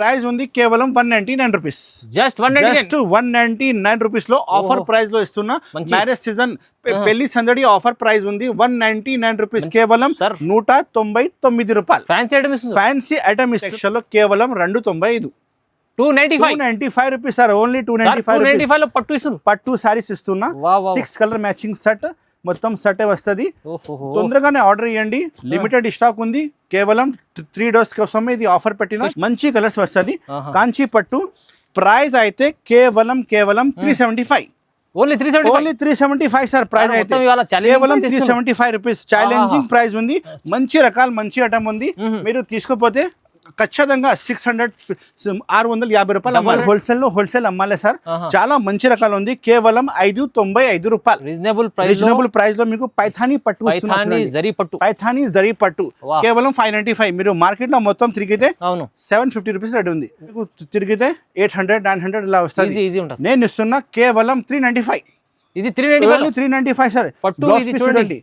Price ఉంది కేవలం 199 rupees. Just 199 rupees లో ఆఫర్ ప్రైస్ లో ఇస్తున్నా. మ్యారేజ్ సీజన్ పెళ్లి సందడి ఆఫర్ ప్రైస్ ఉంది 199 రూపీస్, కేవలం 199 రూపాయలు. ఫ్యాన్సీ ఐటమ్ సెక్షన్ లో కేవలం 295. 295 రూపీస్ సార్, ఓన్లీ 295 పట్టు సారీస్ ఇస్తున్నా. 6 కలర్ మ్యాచింగ్ సెట్, మొత్తం సెట్ వస్తుంది. తొందరగానే ఆర్డర్ ఇవ్వండి, లిమిటెడ్ స్టాక్ ఉంది. కేవలం 3 డేస్ కోసం ఇది ఆఫర్ పెట్టిన. మంచి కలర్స్ వస్తుంది. కాంచీ పట్టు ప్రైస్ అయితే కేవలం 375. Only 375 sir. ప్రైస్ అయితే కేవలం 375 రూపీస్. ఛాలెంజింగ్ ప్రైస్ ఉంది. మంచి రకాలు, మంచి ఐటమ్ ఉంది. మీరు తీసుకోపోతే ఖచ్చితంగా 650 రూపాయలు అమ్మాలి. హోల్సేల్ అమ్మాలి సార్. చాలా మంచి రకాలు ఉంది. కేవలం 595 రూపాయలు రీజనబుల్ ప్రైస్ లో మీకు పైథానీ పట్టు, పైథానీ జరీ పట్టు కేవలం 595. మీరు మార్కెట్ లో మొత్తం తిరిగితే 750 రూపీస్ రేట్ ఉంది. మీకు తిరిగితే 800 900 ఇలా వస్తుంది. నేను ఇస్తున్నా కేవలం 395. ఇది 395 సార్. చూడండి,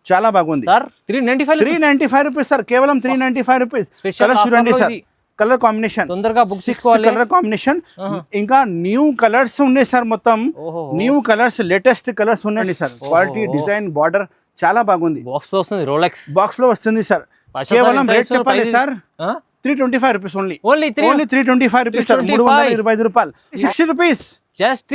చాలా బాగుంది సార్. 395 రూపీస్ సార్, కేవలం 395 రూపీస్. కలర్ చూడండి సార్, కలర్ కాంబినేషన్ తొందరగా బుక్ చేసుకోవాలి. కలర్ కాంబినేషన్ ఇంకా న్యూ కలర్స్ ఉన్నాయి సార్. మొత్తం న్యూ కలర్స్, లేటెస్ట్ కలర్స్ ఉన్నాయి సార్. క్వాలిటీ, డిజైన్, బార్డర్ చాలా బాగుంది. బాక్స్ లో వస్తుంది, రోలెక్స్ బాక్స్ లో వస్తుంది సార్. కేవలం రేట్ చెప్పాలి sir, 325 rupees only 325 rupees sir. 325 రూపాయలు. 60 rupees, just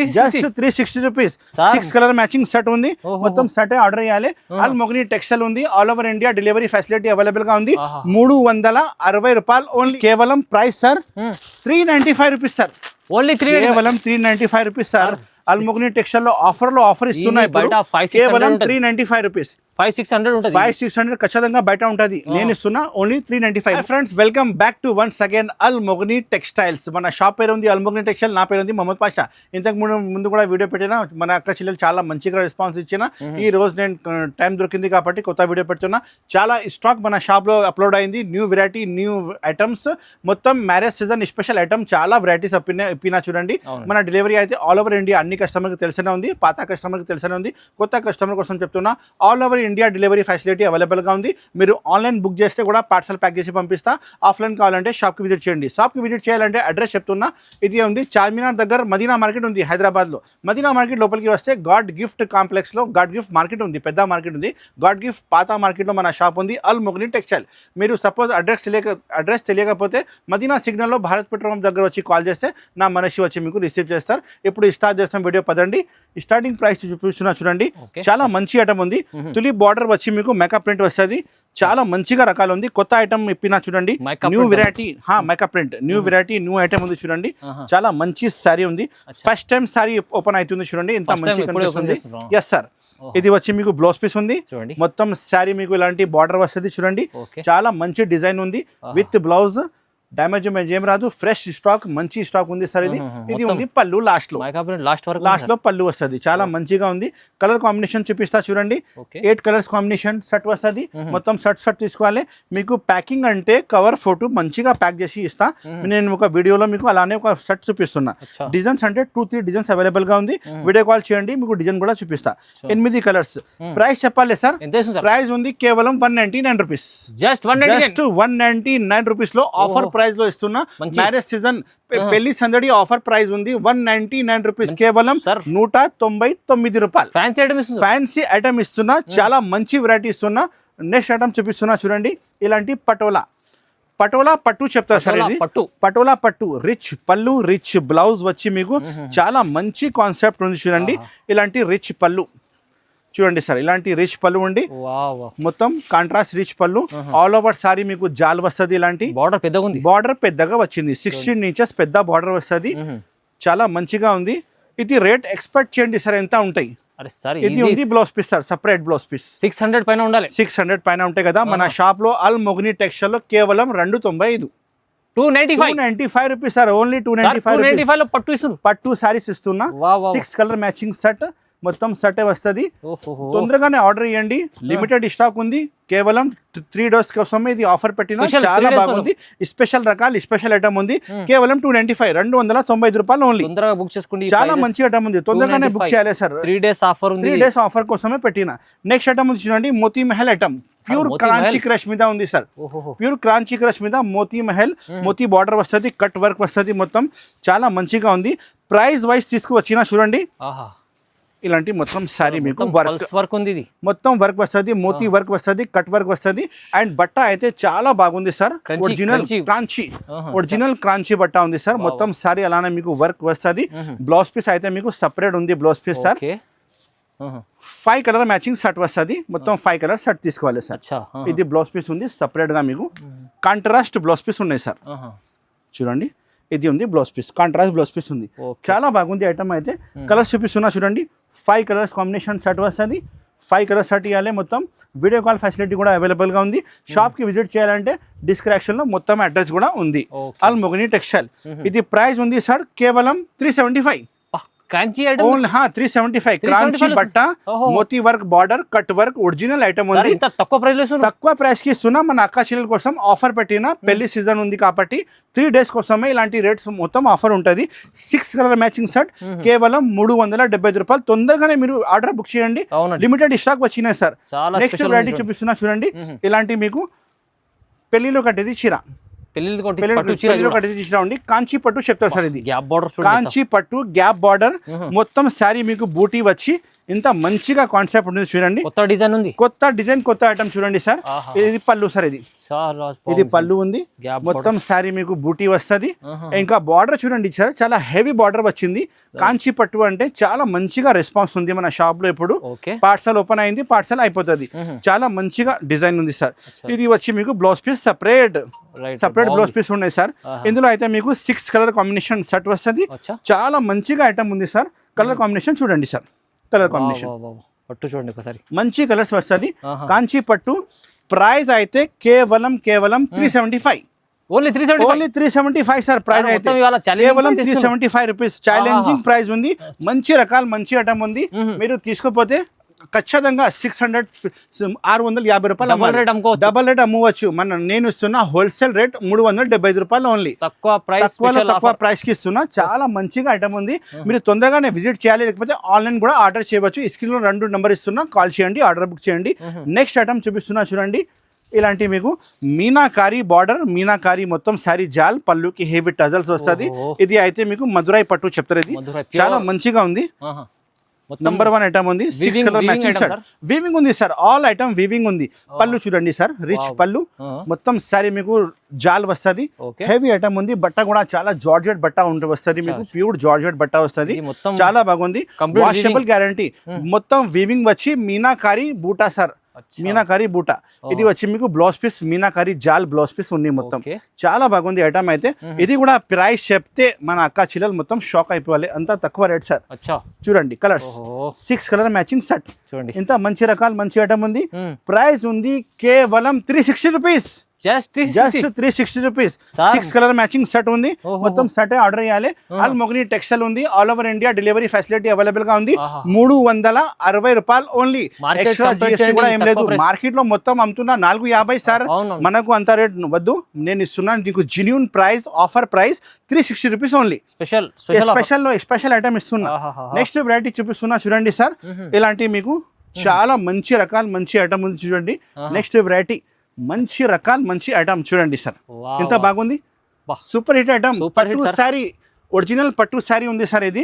360 rupees. 6 colour matching set ఉంది. మొత్తం సెట్ ఆర్డర్ చేయాలి. ఆల్ మొగని టెక్స్టైల్ ఉంది. All over India delivery facility available గా ఉంది. 360 రూపాయలు ఓన్లీ. కేవలం ప్రైస్ సార్ 395 రూపీస్ సార్. కేవలం 395 రూపీస్ సార్. అల్మోగ్ని టెక్స్టైల్ లో ఆఫర్ ఇస్తున్నాయి. కేవలం 395 రూపీస్. 500 ఖచ్చితంగా బయట ఉంటుంది. నేను ఇస్తున్నా only 395. Friends, welcome back to once again అల్మోగ్ని textiles. మన షాప్ పేరు ఉంది అల్మోగ్ని టెక్స్టైల్. నా పేరు ఉంది మొహమ్మద్ పాషా. ఇంతకు ముందు కూడా వీడియో పెట్టినా. మన అక్క చెల్లెలు చాలా మంచిగా రెస్పాన్స్ ఇచ్చిన. ఈ రోజు నేను టైం దొరికింది కాబట్టి కొత్త వీడియో పెడుతున్నా. చాలా స్టాక్ మన షాప్ లో అప్లోడ్ అయింది. న్యూ వెరైటీ, న్యూ ఐటమ్స్, మొత్తం మ్యారేజ్ సీజన్ స్పెషల్ ఐటమ్. చాలా వెరైటీస్ ఇప్పినా చూడండి. మన డెలివరీ అయితే ఆల్ ఓవర్ ఇండియా. అన్ని కస్టమర్కి తెలిసనే ఉంది, పాత కస్టమర్కి తెలిసనే ఉంది. కొత్త కస్టమర్ కోసం చెప్తున్నా, all over India delivery facility అవైలబుల్గా ఉంది. మీరు ఆన్లైన్ బుక్ చేస్తే కూడా పార్సల్ ప్యాక్ చేసి పంపిస్తా. ఆఫ్లైన్ కావాలంటే షాప్కి విజిట్ చేయండి. షాప్కి విజిట్ చేయాలంటే అడ్రస్ చెప్తున్నా. ఇది ఉంది చార్మినార్ దగ్గర మదీనా మార్కెట్ ఉంది హైదరాబాద్లో. మదీనా మార్కెట్ లోపలికి వస్తే గాడ్ గిఫ్ట్ కాంప్లెక్స్లో గాడ్ గిఫ్ట్ మార్కెట్ ఉంది, పెద్ద మార్కెట్ ఉంది. గాడ్ గిఫ్ట్ పాత మార్కెట్లో మన షాప్ ఉంది అల్మోగ్ని టెక్స్టైల్. మీరు సపోజ్ అడ్రస్ తెలియకపోతే మదీనా సిగ్నల్లో భారత్ పెట్రోల్ దగ్గర వచ్చి కాల్ చేస్తే నా మనిషి వచ్చి మీకు రిసీవ్ చేస్తారు. ఇప్పుడు స్టార్ట్ చేస్తాం వీడియో. పదండి, స్టార్టింగ్ ప్రైస్ చూపిస్తున్నా చూడండి. చాలా మంచి ఐటమ్ ఉంది. తులి బార్డర్ వచ్చి మీకు మేకప్ ప్రింట్ వస్తుంది. చాలా మంచిగా రకాలు ఉంది. కొత్త ఐటమ్ ఇప్పినా చూడండి. New variety, makeup print, new variety, new item ఉంది చూడండి. చాలా మంచి సారీ ఉంది. ఫస్ట్ టైం సారీ ఓపెన్ అవుతుంది చూడండి. ఇంత మంచి కనిపిస్తుంది. Yes sir. ఇది వచ్చి మీకు బ్లౌజ్ పీస్ ఉంది. మొత్తం సారీ మీకు ఇలాంటి బార్డర్ వస్తుంది చూడండి. చాలా మంచి డిజైన్ ఉంది. With blouse. డ్యామేజ్ ఏం రాదు. ఫ్రెష్ స్టాక్, మంచి స్టాక్ ఉంది సార్. ఇది ఉంది పళ్ళు లాస్ట్ లో పళ్ళు వస్తుంది. చాలా మంచిగా ఉంది. కలర్ కాంబినేషన్ చూపిస్తా చూడండి. 8 కలర్స్ కాంబినేషన్ సెట్ వస్తుంది. మొత్తం సెట్ తీసుకోవాలి. మీకు ప్యాకింగ్ అంటే కవర్ ఫోటో మంచిగా ప్యాక్ చేసి ఇస్తా. నేను ఒక వీడియోలో మీకు అలానే ఒక సెట్ చూపిస్తున్నా. డిజైన్స్ అంటే 2-3 డిజైన్స్ అవైలబుల్ గా ఉంది. వీడియో కాల్ చేయండి, మీకు డిజైన్ కూడా చూపిస్తా. 8 కలర్స్. ప్రైస్ చెప్పాలి సార్. ప్రైస్ ఉంది కేవలం 199 రూపీస్. జస్ట్ 199 రూపీస్ లో ఆఫర్ ప్రైస్ లో ఇస్తున్నా. మ్యారేజ్ సీజన్ పెళ్లి సందడి ఆఫర్ ప్రైస్ ఉంది 199 రూపీస్, కేవలం 199 రూపాయలు. ఫ్యాన్సీ ఐటమ్ ఇస్తున్నా. చాలా మంచి వెరైటీ ఇస్తున్నా. నెక్స్ట్ ఐటమ్ చూపిస్తున్నా చూడండి. ఇలాంటి పటోలా పట్టు చెప్తారు సార్. ఇది పటోలా పట్టు. రిచ్ పళ్ళు, రిచ్ బ్లౌజ్ వచ్చి మీకు చాలా మంచి కాన్సెప్ట్ ఉంది చూడండి. ఇలాంటి రిచ్ పళ్ళు చూడండి సార్. ఇలాంటి రిచ్ పళ్ళు ఉండి మొత్తం కాంట్రాస్ట్ రిచ్ పళ్ళు. ఆల్ ఓవర్ సారీ మీకు జాల్ వస్తుంది. ఇలాంటి బార్డర్ పెద్దగా వచ్చింది. 16 ఇంచెస్ పెద్ద బార్డర్ వస్తుంది. చాలా మంచిగా ఉంది. ఇది రేట్ ఎక్స్పెక్ట్ చేయండి సార్. ఎంత ఉంటాయి? ఇది ఉంది blouse piece sir, separate blouse piece. 600 పైన ఉండాలి. 600 పైన ఉంటాయి కదా. మన షాప్ లో అల్మోగ్ని టెక్స్టైల్ లో కేవలం 295. 295 రూపీస్ సార్. ఓన్లీ 295 పట్టు సారీస్ ఇస్తున్నా. 6 కలర్ మ్యాచింగ్ సెట్. మొత్తం సెట్ వస్తుంది. ఓహో తొందరగానే ఆర్డర్ ఇవ్వండి, లిమిటెడ్ స్టాక్ ఉంది. కేవలం 3 డోస్ కోసమే ఇది ఆఫర్ పెట్టిన, చాలా బాగుంది. స్పెషల్ రకాలు, స్పెషల్ ఐటమ్ ఉంది. కేవలం 295 295 రూపాయలు ఓన్లీ. తొందరగా బుక్ చేసుకోండి, చాలా మంచి ఐటమ్ ఉంది. తొందరగానే బుక్ చేయాలి సార్. 3 డేస్ ఆఫర్ ఉంది. 3 డేస్ ఆఫర్ కోసమే పెట్టిన. నెక్స్ట్ ఐటమ్ ఉంది చూడండి, Moti Mahal item. Pure crunchy crush మీద ఉంది సార్. ప్యూర్ క్రాంచీ క్రష్ మీద మోతీ మహల్, మోతీ బార్డర్ వస్తుంది, కట్ వర్క్ వస్తుంది, మొత్తం చాలా మంచిగా ఉంది. ప్రైస్ వైస్ తీసుకువచ్చిన చూడండి, ఇలాంటి మొత్తం సారీ మీకు వర్క్ ఉంది. ఇది మొత్తం వర్క్ వస్తుంది, మోతీ వర్క్ వస్తుంది, కట్ వర్క్ వస్తుంది. అండ్ బట్ట అయితే చాలా బాగుంది సార్. ఒరిజినల్ క్రాంచీ, ఒరిజినల్ క్రాంచీ బట్ట ఉంది సార్. మొత్తం సారీ అలానే మీకు వర్క్ వస్తుంది. బ్లౌజ్ పీస్ అయితే మీకు సపరేట్ ఉంది blouse piece sir. 5 colour matching shirt వస్తుంది. మొత్తం 5 కలర్ షర్ట్ తీసుకోవాలి సార్. ఇది బ్లౌజ్ పీస్ ఉంది సపరేట్ గా, మీకు కాంట్రాస్ట్ బ్లౌజ్ పీస్ ఉన్నాయి సార్. చూడండి, ఇది ఉంది blouse piece, contrast blouse piece ఉంది. చాలా బాగుంది ఐటమ్ అయితే. కలర్స్ చూపిస్తున్నా చూడండి, 5 కలర్స్ కాంబినేషన్ షర్ట్ వస్తుంది. 5 కలర్స్ షర్ట్ ఇవ్వాలి. మొత్తం వీడియో కాల్ ఫెసిలిటీ కూడా అవైలబుల్గా ఉంది. షాప్కి విజిట్ చేయాలంటే డిస్క్రిప్షన్లో మొత్తం అడ్రస్ కూడా ఉంది. ఆల్ మొగని టెక్స్టైల్. ఇది ప్రైస్ ఉంది సార్ కేవలం 375. ఓన్లీ 375 క్రాంచీ బట్ట, Moti work, border, cut work, original item ఉంది. తక్కువ ప్రైస్ కి ఇస్తున్నా. మన అక్క చెల్లెల కోసం ఆఫర్ పెట్టిన, పెళ్లి సీజన్ ఉంది కాబట్టి 3 డేస్ కోసమే ఇలాంటి రేట్స్ మొత్తం ఆఫర్ ఉంటుంది. 6 కలర్ మ్యాచింగ్ షర్ట్ కేవలం 375 రూపాయలు. తొందరగానే మీరు ఆర్డర్ బుక్ చేయండి, లిమిటెడ్ స్టాక్ వచ్చినాయి సార్. నెక్స్ట్ వెరైటీ చూపిస్తున్నా చూడండి, ఇలాంటి మీకు పెళ్లిలో కట్టేది చీర, కాంచీ పట్టు చెప్తారు సార్. ఇది కాంచీ పట్టు గ్యాప్ బార్డర్, మొత్తం శారీ మీకు బూటీ వచ్చి ఇంత మంచిగా కాన్సెప్ట్ ఉంది చూడండి. కొత్త డిజైన్ ఉంది, కొత్త డిజైన్, కొత్త ఐటమ్ చూడండి సార్. ఇది పళ్ళు సార్, ఇది పళ్ళు ఉంది. మొత్తం శారీ మీకు బూటీ వస్తుంది. ఇంకా బార్డర్ చూడండి సార్, చాలా హెవీ బార్డర్ వచ్చింది. కాంచీ పట్టు అంటే చాలా మంచిగా రెస్పాన్స్ ఉంది మన షాప్ లో. ఇప్పుడు పార్సల్ ఓపెన్ అయింది, పార్సల్ అయిపోతుంది. చాలా మంచిగా డిజైన్ ఉంది సార్. ఇది వచ్చి మీకు blouse piece separate blouse piece ఉన్నాయి సార్. ఇందులో అయితే మీకు 6 కలర్ కాంబినేషన్ సెట్ వస్తుంది. చాలా మంచిగా ఐటమ్ ఉంది సార్. కలర్ కాంబినేషన్ చూడండి సార్, కలర్ కాంబినేషన్ పట్టు చూడండి ఒకసారి, మంచి కలర్స్ వస్తుంది. కాంచీ పట్టు ప్రైస్ అయితే కేవలం 375. Only 375 sir. ప్రైస్ అయితే కేవలం 375 రూపీస్. ఛాలెంజింగ్ ప్రైస్ ఉంది. మంచి రకాలు, మంచి ఐటమ్ ఉంది. మీరు తీసుకోపోతే ఖచ్చితంగా 650 రూపాయలు డబల్ రేట్ అమ్మవచ్చు. నేను ఇస్తున్నా హోల్సేల్ రేట్ 375 రూపాయలు ఓన్లీ. తక్కువ ప్రైస్ కి ఇస్తున్నా. చాలా మంచిగా ఐటమ్ ఉంది. మీరు తొందరగానే విజిట్ చేయాలి, లేకపోతే ఆన్లైన్ కూడా ఆర్డర్ చేయవచ్చు. ఈ స్క్రీన్ లో 2 నెంబర్ ఇస్తున్నా, కాల్ చేయండి, ఆర్డర్ బుక్ చేయండి. నెక్స్ట్ ఐటమ్ చూపిస్తున్నా చూడండి, ఇలాంటి మీకు మీనాకారి బార్డర్, మీనాకారి మొత్తం సారీ జాల్, పళ్ళుకి హెవీ టజల్స్ వస్తుంది. ఇది అయితే మీకు మధురై పట్టు చెప్తారు. ఇది చాలా మంచిగా ఉంది. నంబర్ 1 ఐటమ్ ఉంది. 6 కలర్ మ్యాచింగ్ సార్. వీవింగ్ ఉంది సార్, ఆల్ ఐటమ్ వీవింగ్ ఉంది. పళ్ళు చూడండి సార్, రిచ్ పళ్ళు, మొత్తం సారీ మీకు జాల్ వస్తుంది. హెవీ ఐటమ్ ఉంది. బట్ట కూడా చాలా జార్జెట్ బట్ట వస్తుంది మీకు, ప్యూర్ జార్జెట్ బట్ట వస్తుంది. చాలా బాగుంది. Washable guarantee. మొత్తం వీవింగ్ వచ్చి మీనాకారి బూటా సార్, మీనాకారి బూటా. ఇది వచ్చి మీకు బ్లౌజ్ పీస్ మీనాకారి జాల్ బ్లౌజ్ పీస్ ఉంది. మొత్తం చాలా బాగుంది ఐటమ్ అయితే. ఇది కూడా ప్రైస్ చెప్తే మన అక్క చిల్లలు మొత్తం షాక్ అయిపోవాలి, అంత తక్కువ రేట్ సార్. చూడండి కలర్స్, 6 కలర్ మ్యాచింగ్ సెట్. ఇంత మంచి రకాలు, మంచి ఐటమ్ ఉంది. ప్రైస్ ఉంది కేవలం 360 rupees. Just 360 rupees. 6 colour matching set ఉంది. మొత్తం సెట్ ఆర్డర్ చేయాలి. ఆల్ మొగని టెక్స్టైల్ ఉంది. All over India delivery facility available గా ఉంది. 360 రూపాయలు ఓన్లీ. ఎక్స్ట్రా జిఎస్టీ కూడా ఏం లేదు. మార్కెట్ లో మొత్తం అమ్ముతున్నా 450 సార్. మనకు అంత రేట్ వద్దు, నేను ఇస్తున్నాను నీకు genuine price, offer price 360 rupees only. Special item ఇస్తున్నా. నెక్స్ట్ వెరైటీ చూపిస్తున్నా చూడండి సార్. ఇలాంటి మీకు చాలా మంచి రకాలు, మంచి ఐటమ్ ఉంది చూడండి. నెక్స్ట్ వెరైటీ మంచి రకాలు, మంచి ఐటమ్ చూడండి సార్. ఎంత బాగుంది, సూపర్ హిట్ ఐటమ్. పట్టు సారీ, ఒరిజినల్ పట్టు సారీ ఉంది సార్. ఇది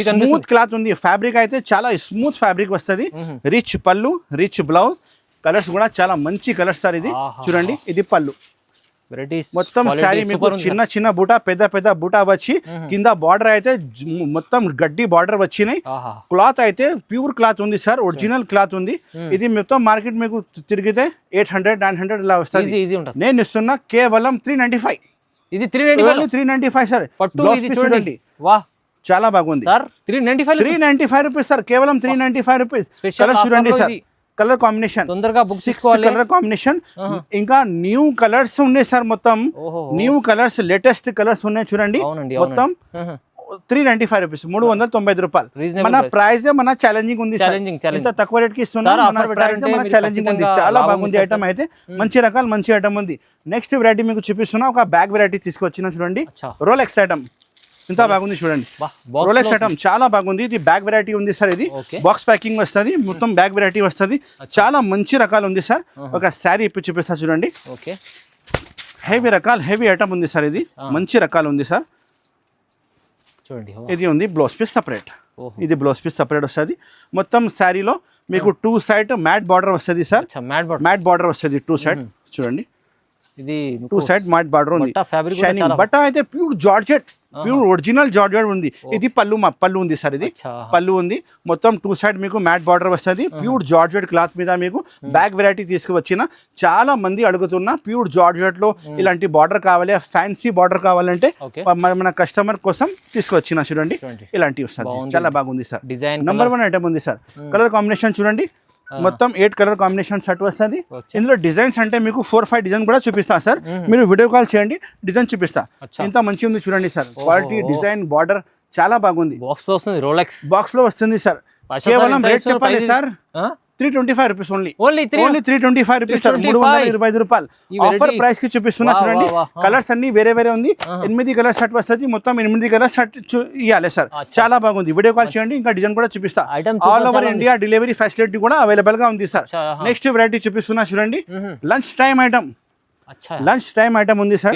స్మూత్ క్లాత్ ఉంది. ఫ్యాబ్రిక్ అయితే చాలా స్మూత్ ఫ్యాబ్రిక్ వస్తుంది. రిచ్ పళ్ళు, రిచ్ బ్లౌజ్. కలర్స్ కూడా చాలా మంచి కలర్స్ సార్. ఇది చూడండి, ఇది పళ్ళు. మొత్తం శారీ మీకు చిన్న చిన్న బూటా, పెద్ద బూటా వచ్చి కింద బార్డర్ అయితే మొత్తం గడ్డి బార్డర్ వచ్చినాయి. క్లాత్ అయితే ప్యూర్ క్లాత్ ఉంది సార్, ఒరిజినల్ క్లాత్ ఉంది. ఇది మొత్తం మార్కెట్ మీకు తిరిగితే 800-900 ఇలా వస్తుంది. నేను ఇస్తున్నా కేవలం 395. ఇది 395 సార్. చూడండి, చాలా బాగుంది. 395 రూపీస్ సార్, కేవలం 395 రూపీస్. చూడండి సార్, కలర్ కాంబినేషన్ తొందరగా బుక్ చేసుకోవాలి. కలర్ కాంబినేషన్ ఇంకా న్యూ కలర్స్ ఉన్నాయి సార్. మొత్తం న్యూ కలర్స్, లేటెస్ట్ కలర్స్ ఉన్నాయి చూడండి. మొత్తం 395 రూపీస్ 395 రూపాయలు మన ప్రైస్ మన ఛాలెంజింగ్ ఉంది ఇంత తక్కువ రేట్ కి ఇస్తున్నాం మన ప్రైస్ మన ఛాలెంజింగ్ ఉంది చాలా బాగుంది ఐటమ్ అయితే మంచి రకాలు మంచి ఐటమ్ ఉంది నెక్స్ట్ వెరైటీ మీకు చూపిస్తున్నా ఒక బ్యాగ్ వెరైటీ తీసుకొచ్చిన చూడండి రోలెక్స్ ఐటమ్ ఇంత బాగుంది చూడండి రోలెక్స్ ఐటమ్ చాలా బాగుంది ఇది బ్యాగ్ వెరైటీ ఉంది సార్ ఇది బాక్స్ ప్యాకింగ్ వస్తుంది మొత్తం బ్యాగ్ వెరైటీ వస్తుంది చాలా మంచి రకాలు ఉంది సార్ ఒక శారీ ఇప్పి చూపిస్తా చూడండి హెవీ రకాలు హెవీ ఐటమ్ ఉంది సార్ ఇది మంచి రకాలు ఉంది సార్ చూడండి ఇది ఉంది బ్లౌజ్ పీస్ సపరేట్ ఇది బ్లౌజ్ పీస్ సపరేట్ వస్తుంది మొత్తం శారీలో మీకు 2 సైడ్ మ్యాట్ బార్డర్ వస్తుంది సార్ మ్యాట్ బార్డర్ వస్తుంది 2 సైడ్ చూడండి ఇది 2 సైడ్ మ్యాట్ బార్డర్ ఉంది షైనింగ్ బట్ట అయితే pure georgette pure original georgette ఉంది ఇది పళ్ళు ఉంది సార్ ఇది పళ్ళు ఉంది మొత్తం 2 సైడ్ మీకు మ్యాట్ బార్డర్ వస్తుంది ప్యూర్ జార్జెట్ క్లాత్ మీద మీకు బ్యాగ్ వెరైటీ తీసుకువచ్చిన చాలా మంది అడుగుతున్నా ప్యూర్ జార్జెట్ లో ఇలాంటి బార్డర్ కావాలి ఫ్యాన్సీ బార్డర్ కావాలంటే మన కస్టమర్ కోసం తీసుకువచ్చిన చూడండి ఇలాంటివి వస్తుంది చాలా బాగుంది సార్ నంబర్ 1 ఐటమ్ ఉంది సార్ కలర్ కాంబినేషన్ చూడండి మొత్తం 8 కలర్ కాంబినేషన్ సెట్ వస్తుంది ఇందులో డిజైన్స్ అంటే మీకు 4-5 డిజైన్ కూడా చూపిస్తా సార్ మీరు వీడియో కాల్ చేయండి డిజైన్ చూపిస్తా ఇంత మంచి ఉంది చూడండి సార్ క్వాలిటీ డిజైన్ బార్డర్ చాలా బాగుంది బాక్స్ లో వస్తుంది సార్ కేవలం రేట్ చెప్పాలి sir 325 rupees only 325 rupees sir 325 రూపాయలు ఆఫర్ ప్రైస్ కి చూపిస్తున్నా చూడండి కలర్స్ అన్ని వేరే వేరే ఉంది 8 కలర్ సెట్ వస్తుంది మొత్తం 8 కలర్ సెట్ ఇవ్వాలి సార్ చాలా బాగుంది వీడియో కాల్ చేయండి ఇంకా డిజైన్ కూడా చూపిస్తా all over India delivery facility కూడా అవైలబుల్ గా ఉంది సార్ నెక్స్ట్ వెరైటీ చూపిస్తున్నా చూడండి lunch time item lunch time item ఉంది సార్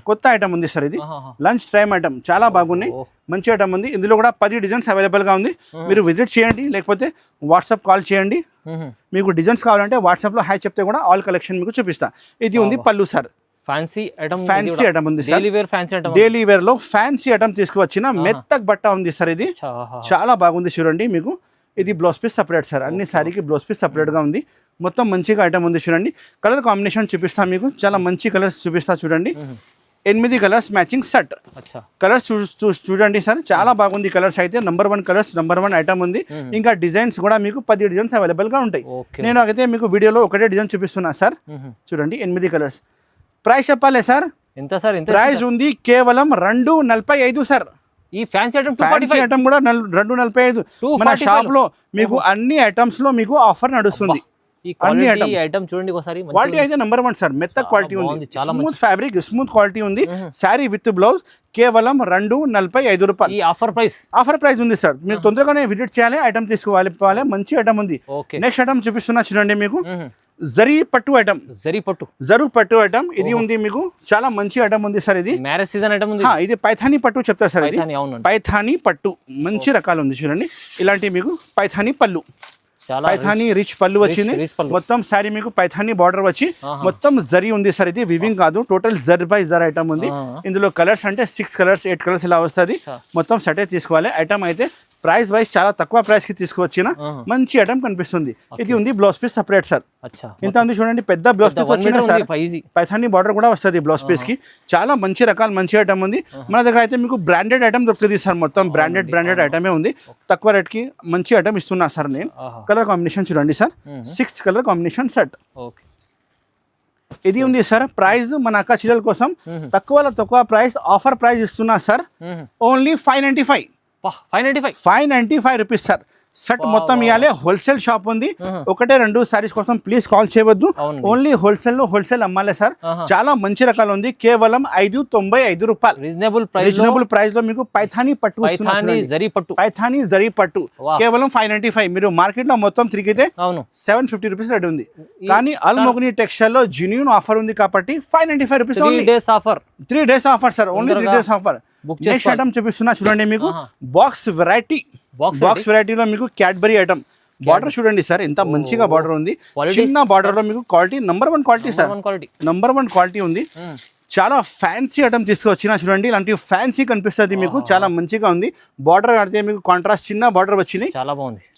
కొత్త ఐటమ్ ఉంది సార్ ఇది లంచ్ టైం ఐటమ్ చాలా బాగున్నాయి మంచి ఐటమ్ ఉంది ఇందులో కూడా 10 డిజైన్స్ అవైలబుల్ గా ఉంది మీరు విజిట్ చేయండి లేకపోతే వాట్సాప్ కాల్ చేయండి మీకు డిజైన్స్ కావాలంటే వాట్సాప్ లో హాయ్ చెప్తే కూడా ఆల్ కలెక్షన్ మీకు చూపిస్తా ఇది ఉంది పళ్ళు సార్ ఫ్యాన్సీ ఐటమ్ ఉంది సార్ డైలీ వేర్ లో ఫ్యాన్సీ ఐటమ్ తీసుకువచ్చిన మెత్తక్ బట్ట ఉంది సార్ ఇది చాలా బాగుంది చూడండి మీకు ఇది బ్లౌజ్ పీస్ సపరేట్ సార్ అన్ని శారీకి బ్లౌజ్ పీస్ సపరేట్ గా ఉంది మొత్తం మంచిగా ఐటమ్ ఉంది చూడండి కలర్ కాంబినేషన్ చూపిస్తా మీకు చాలా మంచి కలర్స్ చూపిస్తా చూడంండి 8 కలర్స్ మ్యాచింగ్ సెట్ కలర్స్ చూడండి సార్ చాలా బాగుంది కలర్స్ అయితే నంబర్ 1 కలర్స్ నంబర్ 1 ఐటమ్ ఉంది ఇంకా డిజైన్స్ కూడా మీకు 10 డిజైన్స్ అవైలబుల్ గా ఉంటాయి నేను అయితే మీకు వీడియోలో ఒకటే డిజైన్ చూపిస్తున్నా సార్ చూడండి 8 కలర్స్ ప్రైస్ చెప్పాలి సార్ ఎంత సార్ ప్రైస్ ఉంది కేవలం 245 సార్ ఈ ఫ్యాన్సీ ఐటమ్ కూడా 245 మన షాప్ లో మీకు అన్ని ఐటమ్స్ లో మీకు ఆఫర్ నడుస్తుంది అన్ని ఐటమ్ చూడండి ఒకసారి క్వాలిటీ అయితే నంబర్ 1 సార్ మెత్త క్వాలిటీ ఉంది స్మూత్ ఫ్యాబ్రిక్ స్మూత్ క్వాలిటీ ఉంది శారీ విత్ బ్లౌజ్ కేవలం 245 రూపాయలు ఆఫర్ ప్రైస్ ఉంది సార్ మీరు తొందరగానే విజిట్ చేయాలి ఐటమ్ తీసుకోవాలి మంచి ఐటమ్ ఉంది నెక్స్ట్ ఐటమ్ చూపిస్తున్నా చూడండి మీకు జరీ పట్టు ఐటమ్ ఇది ఉంది మీకు చాలా మంచి ఐటమ్ ఉంది సార్ ఇది మ్యారేజ్ సీజన్ ఐటమ్ ఉంది ఇది పైథానీ పట్టు చెప్తారు సార్ ఇది పైథానీ పట్టు మంచి రకాలు ఉంది చూడండి ఇలాంటి మీకు పైథానీ పళ్ళు పైథానీ రిచ్ పళ్ళు వచ్చింది మొత్తం శారీ మీకు పైథానీ బార్డర్ వచ్చి మొత్తం జరీ ఉంది సార్ ఇది వివింగ్ కాదు టోటల్ జర్ బై జర్ ఐటమ్ ఉంది ఇందులో కలర్స్ అంటే 6 కలర్స్ 8 కలర్స్ ఇలా వస్తుంది మొత్తం సెట్ తీసుకోవాలి ఐటమ్ అయితే ప్రైస్ వైజ్ చాలా తక్కువ ప్రైస్ కి తీసుకువచ్చిన మంచి ఐటమ్ కనిపిస్తుంది ఇది ఉంది బ్లౌజ్ పీస్ సపరేట్ సార్ ఇంత ఉంది చూడండి పెద్ద బ్లౌజ్ పీస్ వచ్చింది సార్ పైథానీ బార్డర్ కూడా వస్తుంది బ్లౌజ్ పీస్ కి చాలా మంచి రకాల మంచి ఐటమ్ ఉంది మన దగ్గర అయితే మీకు బ్రాండెడ్ ఐటమ్ దొరుకుతుంది సార్ మొత్తం బ్రాండెడ్ ఐటమే ఉంది తక్కువ రేట్ కి మంచి ఐటమ్ ఇస్తున్నా సార్ నేను కలర్ కాంబినేషన్ చూడండి సార్ 6 కలర్ కాంబినేషన్ సెట్ ఇది ఉంది సార్ ప్రైస్ మన అక్క చిల్లల కోసం తక్కువ ప్రైస్ ఆఫర్ ప్రైస్ ఇస్తున్నా sir only 595 rupees sir set మొత్తం ఇవ్వాలి హోల్సేల్ షాప్ ఉంది 1-2 సారీస్ కోసం ప్లీజ్ కాల్ చేయవద్దు ఓన్లీ హోల్సేల్ అమ్మాలి సార్ చాలా మంచి రకాలు ఉంది కేవలం 595 రూపాయలు రీజనబుల్ ప్రైస్ లో మీకు పైథానీ జరీ పట్టు కేవలం 595 మీరు మార్కెట్ లో మొత్తం తిరిగితే 750 రూపీస్ రేట్ ఉంది కానీ అల్మోగ్ని టెక్స్టైల్ లో జెన్యూన్ ఆఫర్ ఉంది కాబట్టి 595 rupees 3 days offer sir only 3 days offer next item చూపిస్తున్నా చూడండి మీకు బాక్స్ వెరైటీలో మీకు క్యాడ్బరీ ఐటమ్ బార్డర్ చూడండి సార్ ఎంత మంచిగా బార్డర్ ఉంది చిన్న బార్డర్ లో మీకు quality number 1 quality sir number 1 quality ఉంది చాలా ఫ్యాన్సీ ఐటమ్ తీసుకొచ్చినా చూడండి ఇలాంటి ఫ్యాన్సీ కనిపిస్తుంది మీకు చాలా మంచిగా ఉంది బార్డర్ కడితే మీకు కాంట్రాస్ట్ చిన్న బార్డర్ వచ్చింది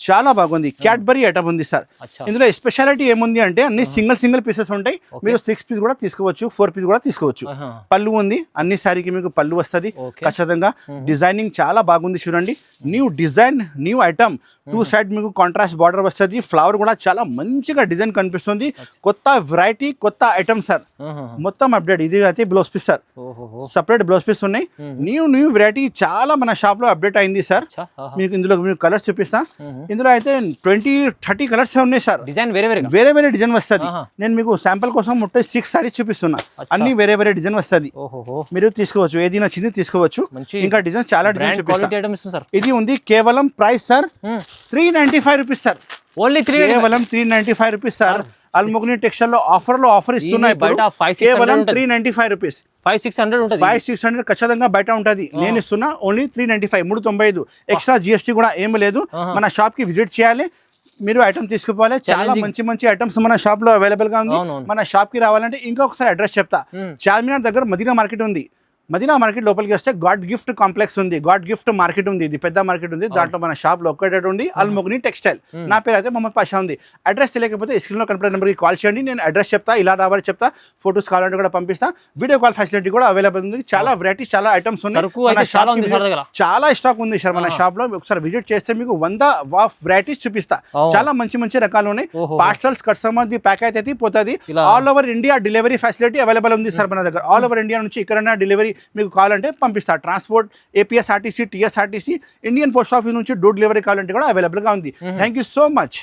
చాలా బాగుంది క్యాడ్బరీ ఐటమ్ ఉంది సార్ ఇందులో స్పెషాలిటీ ఏముంది అంటే అన్ని సింగిల్ పీసెస్ ఉంటాయి మీరు 6 పీస్ కూడా తీసుకోవచ్చు 4 పీస్ కూడా తీసుకోవచ్చు పళ్ళు ఉంది అన్ని సారీకి మీకు పళ్ళు వస్తుంది ఖచ్చితంగా డిజైనింగ్ చాలా బాగుంది చూడండి new design new item 2 side మీకు కాంట్రాస్ట్ బార్డర్ వస్తుంది ఫ్లవర్ కూడా చాలా మంచిగా డిజైన్ కనిపిస్తుంది కొత్త వెరైటీ కొత్త ఐటమ్ సార్ మొత్తం అప్డేట్ ఇది అయితే blouse piece sir, separate blouse piece ఉన్నాయి. న్యూ వెరైటీ చాలా మన షాప్ లో అప్డేట్ అయింది సార్. మీకు ఇందులో మీకు కలర్స్ చూపిస్తా. ఇందులో అయితే 20-30 కలర్స్ ఉన్నాయి సార్. డిజైన్ వేరే డిజైన్ వస్తుంది. నేను మీకు శాంపుల్ కోసం 6 సారీస్ చూపిస్తున్నా. అన్ని వేరే డిజైన్ వస్తుంది. మీరు తీసుకోవచ్చు, ఏది నచ్చింది తీసుకోవచ్చు. ఇంకా డిజైన్ చాలా డిజైన్ చూపిస్తా. ఇది ఉంది కేవలం price sir 395 rupees sir. Only కేవలం 395 రూపీస్ సార్. అల్ముగ్ని టెక్స్టైల్ లో ఆఫర్ ఇస్తున్నాయి. కేవలం 395 రూపీస్. 500-600 ఖచ్చితంగా బయట ఉంటది. నేను ఇస్తున్నా ఓన్లీ 395, 395. ఎక్స్ట్రా జిఎస్టీ కూడా ఏమి లేదు. మన షాప్ కి విజిట్ చేయాలి, మీరు ఐటమ్ తీసుకుపోవాలి. చాలా మంచి ఐటమ్స్ మన షాప్ లో అవైలబుల్ గా ఉంది. మన షాప్ కి రావాలంటే ఇంకొకసారి అడ్రస్ చెప్తా. చార్మినార్ దగ్గర మదీనా మార్కెట్ ఉంది. మదీనా మార్కెట్ లోపలికి వస్తే గాడ్ గిఫ్ట్ కాంప్లెక్స్ ఉంది, గాడ్ గిఫ్ట్ మార్కెట్ ఉంది. ఇది పెద్ద మార్కెట్ ఉంది. దాంట్లో మన షాప్ లొకేటెడ్ ఉంది అల్ముగ్ని టెక్స్టైల్. నా పేరు అయితే మొహమ్మద్ పాషా ఉంది. అడ్రస్ తెలియకపోతే స్క్రీన్ లో కనపడే నెంబర్కి కాల్ చేయండి. నేను అడ్రస్ చెప్తా, ఇలా రావాలి చెప్తా. ఫోటోస్ కావాలంటే కూడా పంపిస్తా. వీడియో కాల్ ఫెసిలిటీ కూడా అవైలబుల్ ఉంది. చాలా వెరైటీస్, చాలా ఐటమ్స్ ఉన్నాయి. చాలా స్టాక్ ఉంది సార్ మన షాప్ లో. ఒకసారి విజిట్ చేస్తే మీకు 100 వెరైటీస్ చూపిస్తా. చాలా మంచి రకాలు ఉన్నాయి. పార్సల్స్ కస్టమర్ ది ప్యాకేజ్ అయితే పోతుంది. All over India delivery facility available ఉంది సార్ మన దగ్గర. ఆల్ ఓవర్ ఇండియా నుంచి ఎక్కడైనా డెలివరీ మీకు కావాలంటే పంపిస్తా. Transport APSRTC, TSRTC, Indian post office నుంచి డోర్ డెలివరీ కావాలంటే కూడా అవైలబుల్ గా ఉంది. Thank you so much.